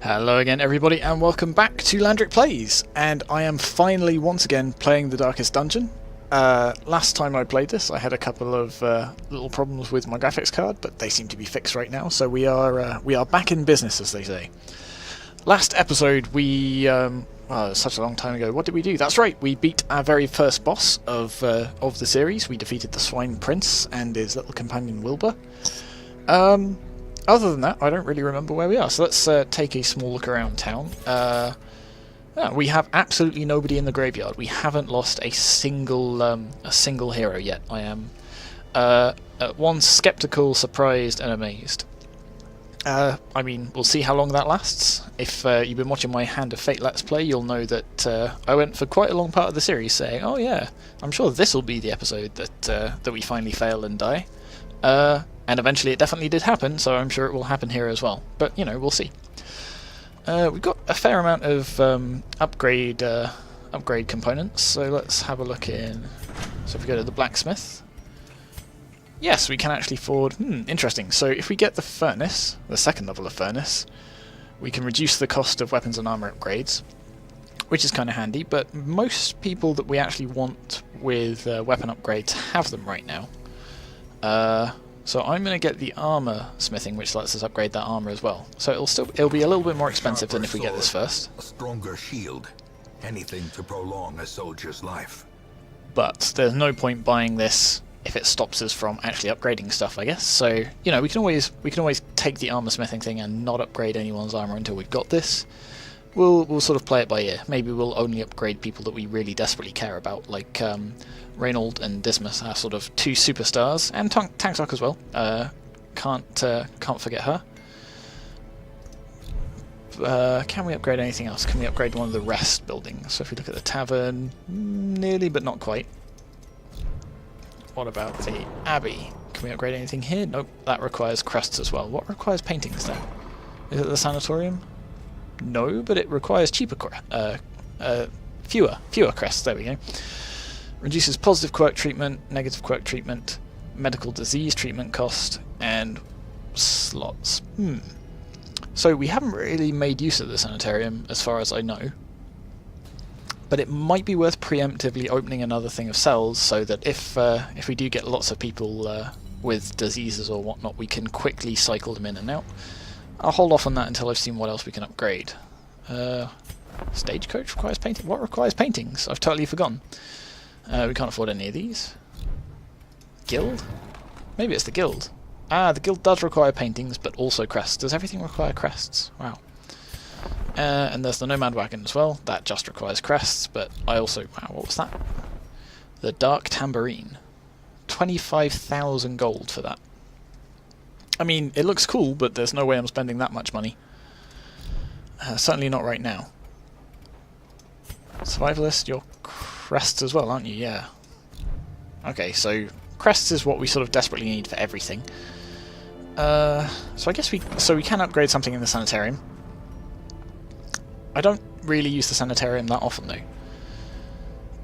Hello again everybody and welcome back to Landric Plays, and I am finally once again playing the Darkest Dungeon. Last time I played this I had a couple of little problems with my graphics card, but they seem to be fixed right now, so we are back in business, as they say. Last episode we, such a long time ago, what did we do? That's right, we beat our very first boss of the series. We defeated the Swine Prince and his little companion Wilbur. Other than that, I don't really remember where we are, so let's take a small look around town. We have absolutely nobody in the graveyard. We haven't lost a single hero yet. I am at once skeptical, surprised, and amazed. I mean, we'll see how long that lasts. If you've been watching my Hand of Fate Let's Play, you'll know that I went for quite a long part of the series saying, oh yeah, I'm sure this will be the episode that we finally fail and die. And eventually it definitely did happen, so I'm sure it will happen here as well. But, you know, we'll see. We've got a fair amount of upgrade components, so let's have a look in. So if we go to the blacksmith, yes, we can actually afford... interesting. So if we get the furnace, the second level of furnace, we can reduce the cost of weapons and armor upgrades, which is kind of handy, but most people that we actually want with weapon upgrades have them right now. So I'm going to get the armor smithing, which lets us upgrade that armor as well. So it'll be a little bit more expensive than if we get this first. A stronger shield, anything to prolong a soldier's life. But there's no point buying this if it stops us from actually upgrading stuff, I guess. So, you know, we can always take the armor smithing thing and not upgrade anyone's armor until we've got this. We'll sort of play it by ear. Maybe we'll only upgrade people that we really desperately care about, like Reynold and Dismas are sort of two superstars, and Tanksock as well. Can't forget her. Can we upgrade anything else? Can we upgrade one of the rest buildings? So if we look at the tavern, nearly but not quite. What about the abbey? Can we upgrade anything here? Nope, that requires crests as well. What requires paintings then? Is it the sanatorium? No, but it requires cheaper, fewer crests. There we go. Reduces positive quirk treatment, negative quirk treatment, medical disease treatment cost, and slots. So we haven't really made use of the sanitarium, as far as I know. But it might be worth preemptively opening another thing of cells, so that if we do get lots of people with diseases or whatnot, we can quickly cycle them in and out. I'll hold off on that until I've seen what else we can upgrade. Stagecoach requires painting. What requires paintings? I've totally forgotten. We can't afford any of these. Guild? Maybe it's the guild. The guild does require paintings, but also crests. Does everything require crests? Wow. And there's the nomad wagon as well. That just requires crests, but I also... Wow, what was that? The dark tambourine. 25,000 gold for that. I mean, it looks cool, but there's no way I'm spending that much money. Certainly not right now. Survivalist, you're crests as well, aren't you? Yeah. Okay, so crests is what we sort of desperately need for everything. So I guess we can upgrade something in the sanitarium. I don't really use the sanitarium that often though.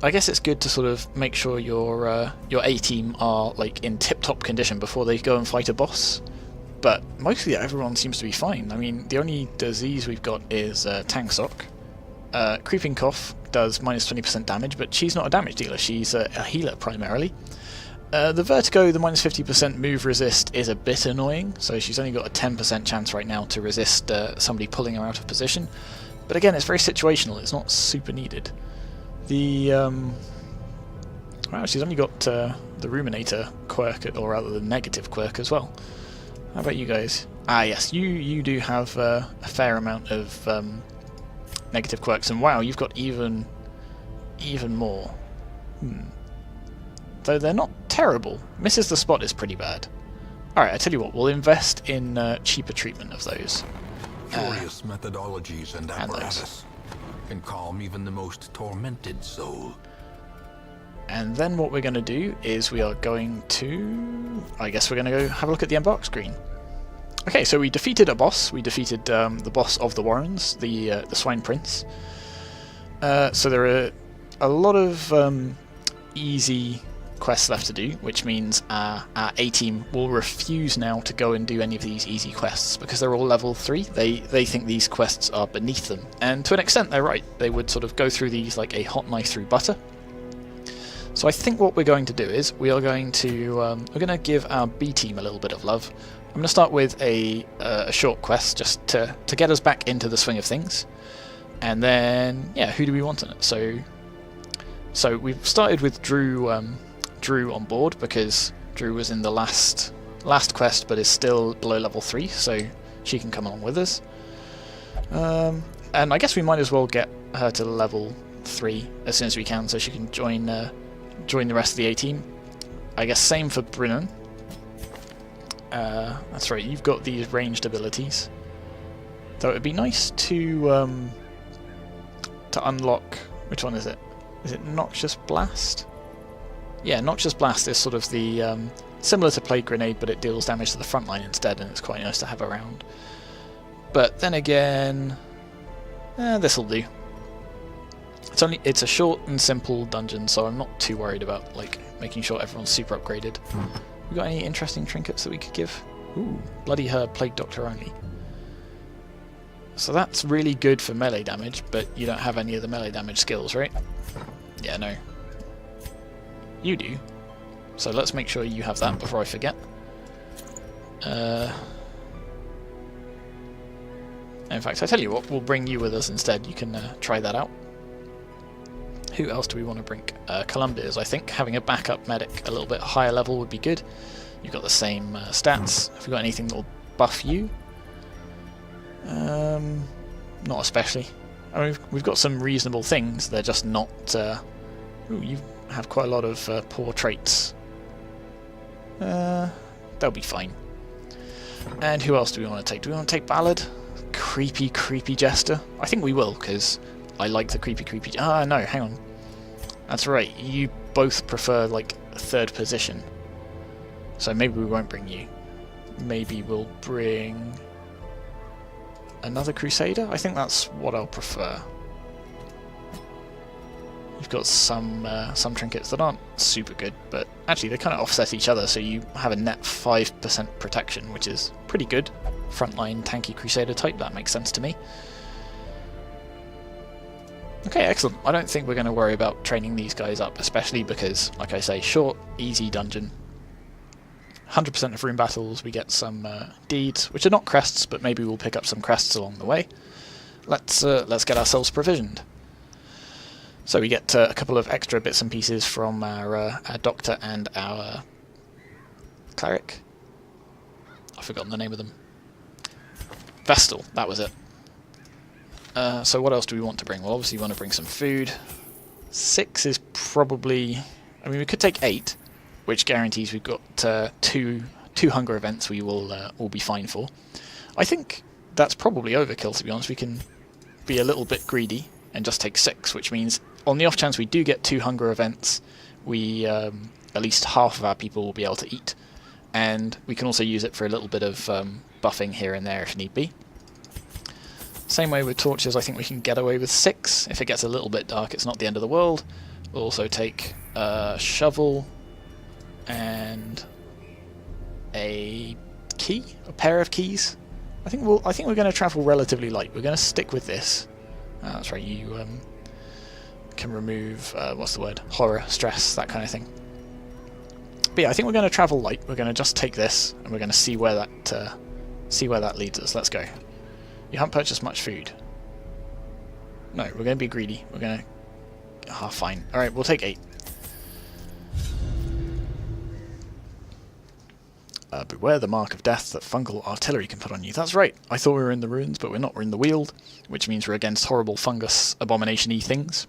I guess it's good to sort of make sure your A-team are like in tip-top condition before they go and fight a boss. But mostly everyone seems to be fine. I mean, the only disease we've got is Tanksock. Creeping Cough does minus 20% damage, but she's not a damage dealer, she's a healer primarily. The Vertigo, the minus 50% move resist, is a bit annoying, so she's only got a 10% chance right now to resist somebody pulling her out of position. But again, it's very situational, it's not super needed. The wow, she's only got the Ruminator quirk, or rather the negative quirk as well. How about you guys? Ah yes, you do have a fair amount of negative quirks, and wow, you've got even more. Though they're not terrible. Misses the spot is pretty bad. Alright, I tell you what, we'll invest in cheaper treatment of those. Curious methodologies and apparatus can calm even the most tormented soul. And then what we're going to do is we are going to... I guess we're going to go have a look at the embark screen. Okay, so we defeated a boss. We defeated the boss of the Warrens, the Swine Prince. So there are a lot of easy quests left to do, which means our A-team will refuse now to go and do any of these easy quests because they're all level 3. They think these quests are beneath them, and to an extent they're right. They would sort of go through these like a hot knife through butter. So I think what we're going to do is we are going to give our B-team a little bit of love. I'm going to start with a short quest just to get us back into the swing of things, and then yeah, who do we want in it? So we've started with Drew on board because Drew was in the last quest but is still below level 3, so she can come along with us. And I guess we might as well get her to level 3 as soon as we can so she can join the rest of the A-team. I guess same for Brennan. That's right, you've got these ranged abilities. Though it would be nice to unlock... Which one is it? Is it Noxious Blast? Yeah, Noxious Blast is sort of the... similar to Plague Grenade, but it deals damage to the front line instead, and it's quite nice to have around. But then again... this'll do. It's a short and simple dungeon, so I'm not too worried about like making sure everyone's super upgraded. We got any interesting trinkets that we could give? Ooh, Bloody Herb, Plague Doctor only. So that's really good for melee damage, but you don't have any of the melee damage skills, right? Yeah, no. You do. So let's make sure you have that before I forget. In fact, I tell you what, we'll bring you with us instead. You can try that out. Who else do we want to bring? Columbia's, I think. Having a backup medic a little bit higher level would be good. You've got the same stats. Have we got anything that will buff you? Not especially. I mean, we've got some reasonable things. They're just not... Ooh, you have quite a lot of poor traits. They'll be fine. And who else do we want to take? Do we want to take Ballad? Creepy, creepy Jester? I think we will, because... I like the creepy... Ah, no, hang on. That's right, you both prefer, like, third position. So maybe we won't bring you. Maybe we'll bring... another Crusader? I think that's what I'll prefer. You've got some trinkets that aren't super good, but actually they kind of offset each other, so you have a net 5% protection, which is pretty good. Frontline tanky Crusader type, that makes sense to me. Okay, excellent. I don't think we're going to worry about training these guys up, especially because, like I say, short, easy dungeon. 100% of room battles, we get some deeds, which are not crests, but maybe we'll pick up some crests along the way. Let's get ourselves provisioned. So we get a couple of extra bits and pieces from our doctor and our cleric. I've forgotten the name of them. Vestal, that was it. So what else do we want to bring? Well, obviously we want to bring some food. 6 is probably... I mean, we could take 8, which guarantees we've got two hunger events we will all be fine for. I think that's probably overkill, to be honest. We can be a little bit greedy and just take 6, which means on the off chance we do get 2 hunger events, we at least half of our people will be able to eat. And we can also use it for a little bit of buffing here and there if need be. Same way with torches, I think we can get away with 6. If it gets a little bit dark, it's not the end of the world. We'll also take a shovel and a key, a pair of keys. I think we're going to travel relatively light. We're going to stick with this. That's right. You can remove what's the word? Horror, stress, that kind of thing. But yeah, I think we're going to travel light. We're going to just take this, and we're going to see where that leads us. Let's go. You haven't purchased much food. No, we're going to be greedy. We're going to... Ah, fine. Alright, we'll take 8. Beware the mark of death that fungal artillery can put on you. That's right. I thought we were in the ruins, but we're not. We're in the Weald, which means we're against horrible fungus abomination-y things.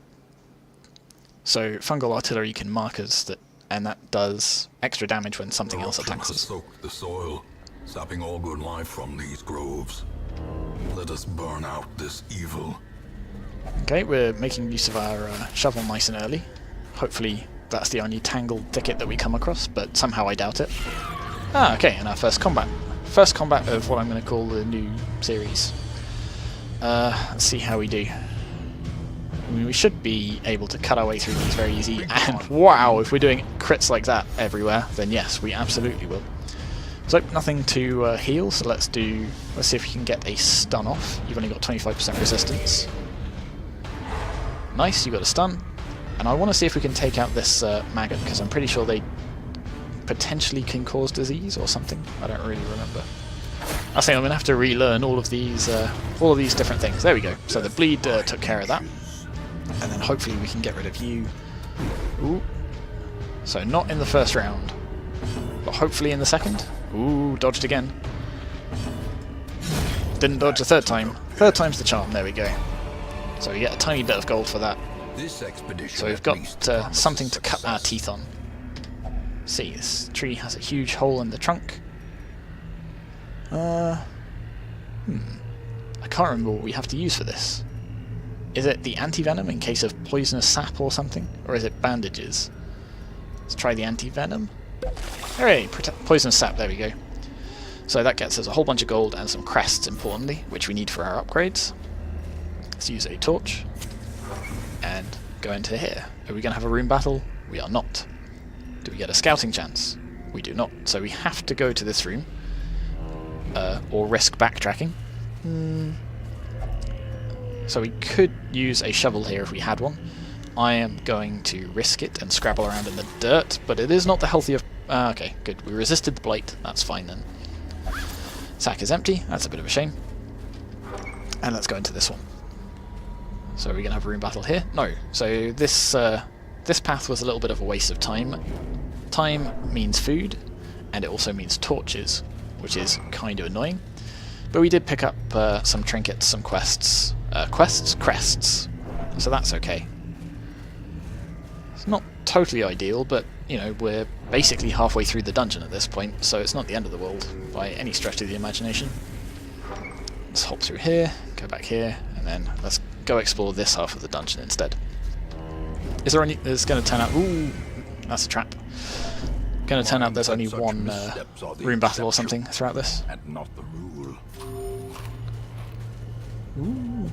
So fungal artillery can mark us, and that does extra damage when something else attacks us. Soak the soil, sapping all good life from these groves. Let us burn out this evil. Okay, we're making use of our shovel nice and early. Hopefully that's the only tangled thicket that we come across, but somehow I doubt it. Ah, okay, and our first combat. First combat of what I'm going to call the new series. Let's see how we do. I mean, we should be able to cut our way through these very easy, and wow, if we're doing crits like that everywhere, then yes, we absolutely will. So, nothing to heal, so let's see if we can get a stun off. You've only got 25% resistance. Nice, you got a stun. And I want to see if we can take out this maggot, because I'm pretty sure they potentially can cause disease or something. I don't really remember. I think I'm going to have to relearn all of these different things. There we go. So the bleed took care of that. And then hopefully we can get rid of you. Ooh. So not in the first round, but hopefully in the second. Ooh, dodged again. Didn't dodge the third time. Third time's the charm. There we go. So we get a tiny bit of gold for that. So we've got something to cut our teeth on. See, this tree has a huge hole in the trunk. I can't remember what we have to use for this. Is it the anti-venom in case of poisonous sap or something? Or is it bandages? Let's try the anti-venom. Hooray! Poisonous sap, there we go. So that gets us a whole bunch of gold and some crests, importantly, which we need for our upgrades. Let's use a torch. And go into here. Are we going to have a room battle? We are not. Do we get a scouting chance? We do not. So we have to go to this room. Or risk backtracking. So we could use a shovel here if we had one. I am going to risk it and scrabble around in the dirt, but it is not the healthy of... okay, good. We resisted the blight. That's fine then. Sack is empty. That's a bit of a shame. And let's go into this one. So are we going to have a room battle here? No. So this path was a little bit of a waste of time. Time means food, and it also means torches, which is kind of annoying. But we did pick up some trinkets, some quests. Crests. So that's okay. It's not totally ideal, but, you know, we're basically halfway through the dungeon at this point, so it's not the end of the world by any stretch of the imagination. Let's hop through here, go back here, and then let's go explore this half of the dungeon instead. Is there any... There's going to turn out... Ooh, that's a trap. Going to turn out there's only one room battle or something throughout this. And not the rule. Ooh.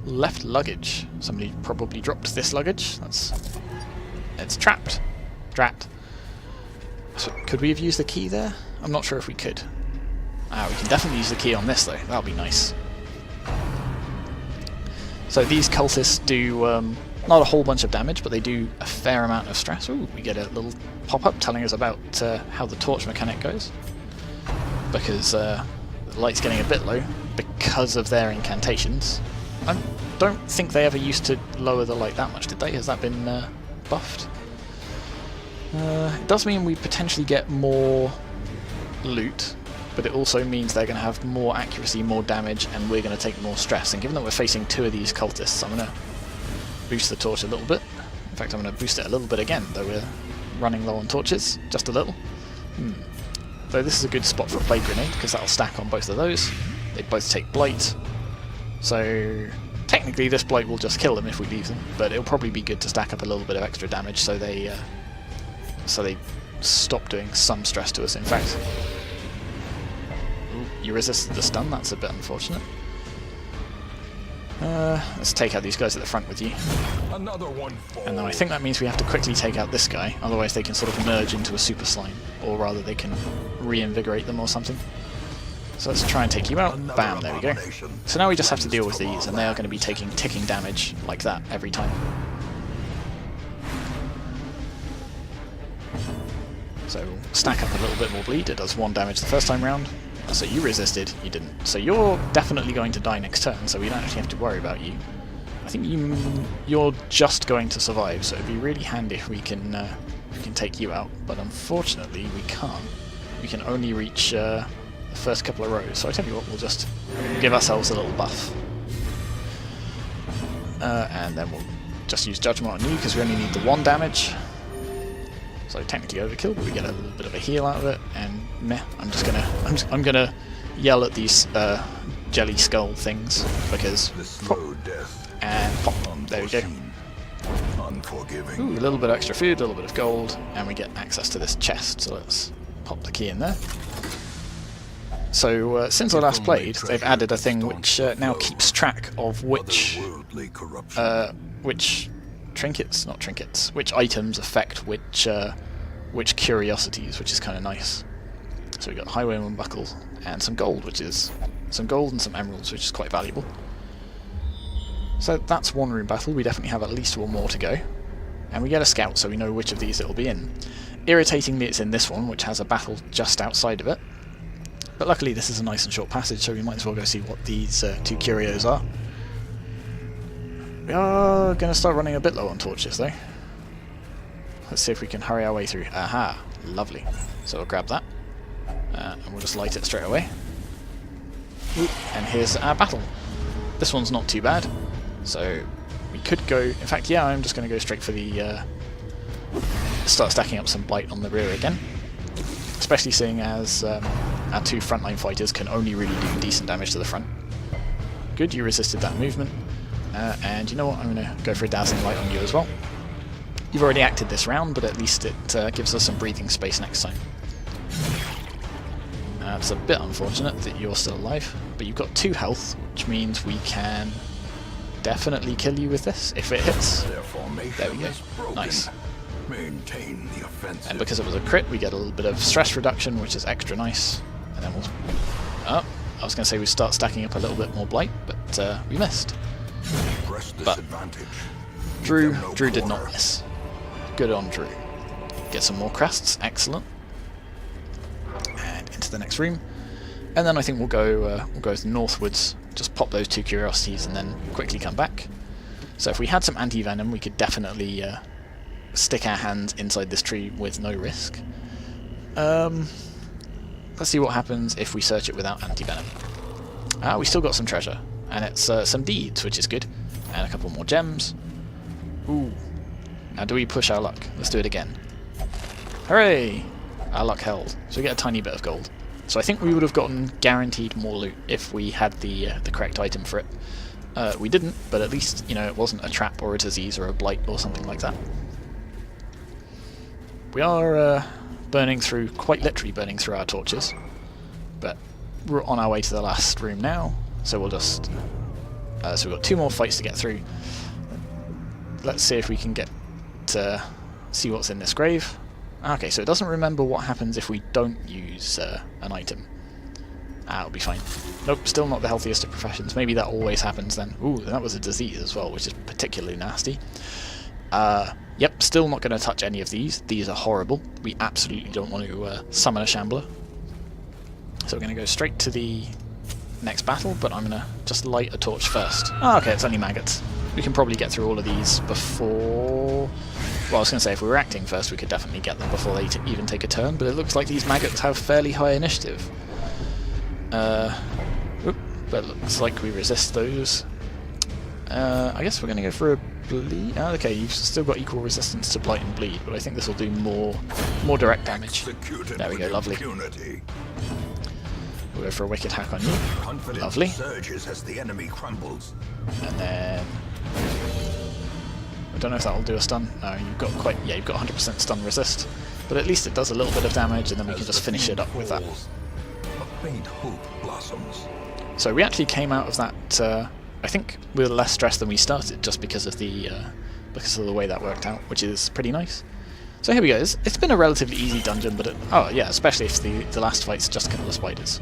Left luggage. Somebody probably dropped this luggage. It's trapped. Drat. So could we have used the key there? I'm not sure if we could. We can definitely use the key on this though. That'll be nice. So these cultists do not a whole bunch of damage, but they do a fair amount of stress. Ooh, we get a little pop-up telling us about how the torch mechanic goes. Because the light's getting a bit low because of their incantations. I don't think they ever used to lower the light that much, did they? Has that been buffed? It does mean we potentially get more loot, but it also means they're going to have more accuracy, more damage, and we're going to take more stress. And given that we're facing two of these cultists, I'm going to boost the torch a little bit. In fact, I'm going to boost it a little bit again, though we're running low on torches, just a little. Though this is a good spot for a plague grenade, because that'll stack on both of those. They both take blight. So technically this blight will just kill them if we leave them, but it'll probably be good to stack up a little bit of extra damage so they stop doing some stress to us. In fact, ooh, you resisted the stun, that's a bit unfortunate. Let's take out these guys at the front with you. Another one. And then I think that means we have to quickly take out this guy, otherwise they can sort of merge into a super slime, or rather they can reinvigorate them or something. So let's try and take you out. Bam, there we go. So now we just have to deal with these, and they are going to be taking ticking damage like that every time. So we'll stack up a little bit more bleed. It does 1 damage the first time round. So you resisted, you didn't. So you're definitely going to die next turn, so we don't actually have to worry about you. I think you're just going to survive, so it'd be really handy if we can take you out. But unfortunately, we can't. We can only reach the first couple of rows. So I tell you what, we'll just give ourselves a little buff. And then we'll just use Judgment on you, because we only need the 1 damage. So technically overkill, but we get a little bit of a heal out of it, and meh. I'm gonna yell at these jelly skull things because pop, and pop them. There we go. Ooh, a little bit of extra food, a little bit of gold, and we get access to this chest. So let's pop the key in there. So since I last played, they've added a thing which now keeps track of which deadly corruption. Which trinkets, not trinkets, which items affect which curiosities, which is kind of nice. So we got Highwayman buckle and some gold, some gold and some emeralds, which is quite valuable. So that's one room battle. We definitely have at least one more to go. And we get a scout, so we know which of these it'll be in. Irritatingly, it's in this one, which has a battle just outside of it. But luckily this is a nice and short passage, so we might as well go see what these two curios are. We are going to start running a bit low on torches, though. Let's see if we can hurry our way through. Aha! Lovely. So we'll grab that. And we'll just light it straight away. And here's our battle. This one's not too bad. So we could go... In fact, yeah, I'm just going to go straight for the... start stacking up some blight on the rear again. Especially seeing as our two frontline fighters can only really do decent damage to the front. Good, you resisted that movement. And you know what, I'm going to go for a dazzling light on you as well. You've already acted this round, but at least it gives us some breathing space next time. It's a bit unfortunate that you're still alive, but you've got 2 health, which means we can definitely kill you with this, if it hits. There we go. Nice. Maintain the offensive. And because it was a crit, we get a little bit of stress reduction, which is extra nice. And then we'll... Oh, I was going to say we start stacking up a little bit more blight, but we missed. But Drew did not miss. Good on Drew. Get some more crests, excellent. And into the next room. And then I think we'll go northwards, just pop those 2 curiosities and then quickly come back. So if we had some anti-venom, we could definitely stick our hands inside this tree with no risk. Let's see what happens if we search it without anti-venom. We still got some treasure, and it's some deeds, which is good, and a couple more gems. Ooh. Now do we push our luck? Let's do it again. Hooray! Our luck held. So we get a tiny bit of gold. So I think we would have gotten guaranteed more loot if we had the correct item for it. We didn't, but at least, you know, it wasn't a trap or a disease or a blight or something like that. We are burning through, quite literally burning through our torches, but we're on our way to the last room now, so we'll just... so we've got 2 more fights to get through. Let's see if we can get to see what's in this grave. Okay, so it doesn't remember what happens if we don't use an item. It'll be fine. Nope, still not the healthiest of professions. Maybe that always happens then. Ooh, that was a disease as well, which is particularly nasty. Yep, still not going to touch any of these. These are horrible. We absolutely don't want to summon a shambler. So we're going to go straight to the next battle, but I'm going to just light a torch first. Okay, it's only maggots. We can probably get through all of these before... Well, I was going to say, if we were acting first, we could definitely get them before they even take a turn, but it looks like these maggots have fairly high initiative. But it looks like we resist those. I guess we're going to go for a bleed. Okay, you've still got equal resistance to blight and bleed, but I think this will do more direct damage. There we go, lovely. We'll go for a wicked hack on you. Lovely. Surges as the enemy crumbles. And then I don't know if that will do a stun. No, you've got you've got 100% stun resist, but at least it does a little bit of damage, and then we can just finish it up with that. A faint hope blossoms. So we actually came out of that, I think, with less stress than we started, just because of the way that worked out, which is pretty nice. So here we go. It's been a relatively easy dungeon, but oh yeah, especially if the last fight's just a couple of spiders.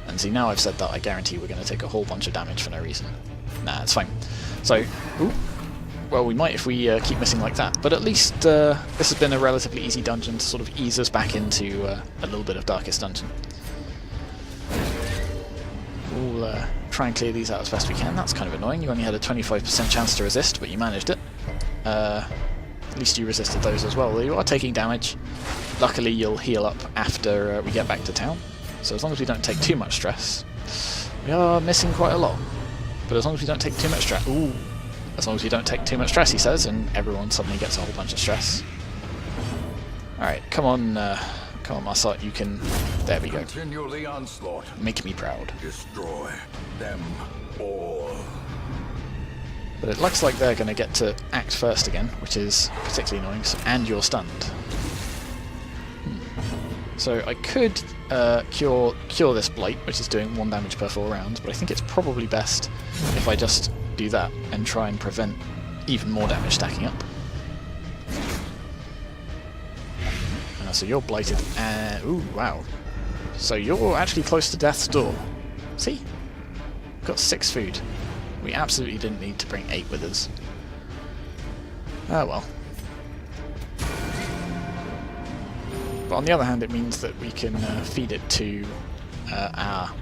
And see, now I've said that, I guarantee we're going to take a whole bunch of damage for no reason. Nah, it's fine. So, ooh, well, we might if we keep missing like that, but at least this has been a relatively easy dungeon to sort of ease us back into a little bit of Darkest Dungeon. We'll try and clear these out as best we can. That's kind of annoying. You only had a 25% chance to resist, but you managed it. At least you resisted those as well. You are taking damage. Luckily, you'll heal up after we get back to town. So as long as we don't take too much stress, we are missing quite a lot. But as long as we don't take too much stress, ooh, as long as we don't take too much stress, he says, and everyone suddenly gets a whole bunch of stress. All right, come on, Marcel, you can. There we go. Continue the onslaught. Make me proud. Destroy them all. But it looks like they're going to get to act first again, which is particularly annoying. And you're stunned. So I could cure this blight, which is doing 1 damage per 4 rounds, but I think it's probably best if I just do that and try and prevent even more damage stacking up. So you're blighted. Ooh, wow. So you're actually close to death's door. See? Got 6 food. We absolutely didn't need to bring 8 with us. Oh well. But on the other hand, it means that we can feed it to our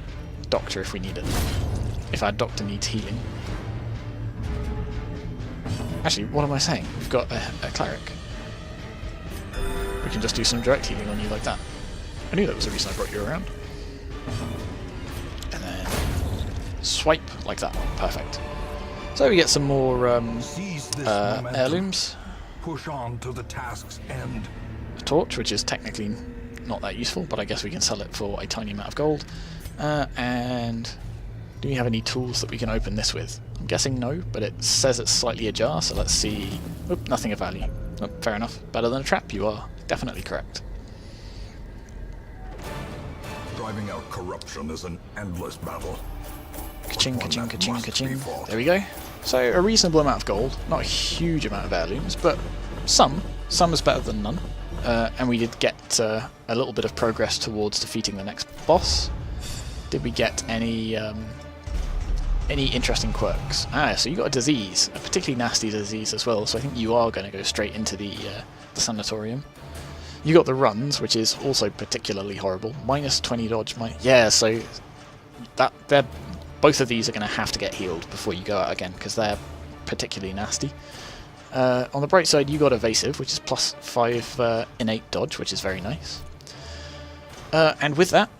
doctor if we need it. If our doctor needs healing. Actually, what am I saying? We've got a cleric. We can just do some direct healing on you like that. I knew that was the reason I brought you around. And then swipe like that. Perfect. So we get some more heirlooms. Push on to the task's end. A torch, which is technically not that useful, but I guess we can sell it for a tiny amount of gold. And do we have any tools that we can open this with? I'm guessing no, but it says it's slightly ajar, so let's see. Oop, nothing of value. Oh, fair enough. Better than a trap, you are definitely correct. Driving out corruption is an endless battle. Ka-ching, ka-ching, ka-ching, ka-ching. There we go. So a reasonable amount of gold, not a huge amount of heirlooms, but some. Some is better than none. And we did get a little bit of progress towards defeating the next boss. Did we get any interesting quirks? So you got a disease, a particularly nasty disease as well, so I think you are going to go straight into the sanatorium. You got the runs, which is also particularly horrible. Minus 20 dodge, yeah, so both of these are going to have to get healed before you go out again, because they're particularly nasty. On the bright side, you got evasive, which is plus 5 innate dodge, which is very nice. And with that,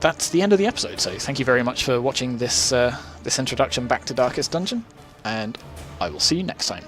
that's the end of the episode, so thank you very much for watching this introduction back to Darkest Dungeon, and I will see you next time.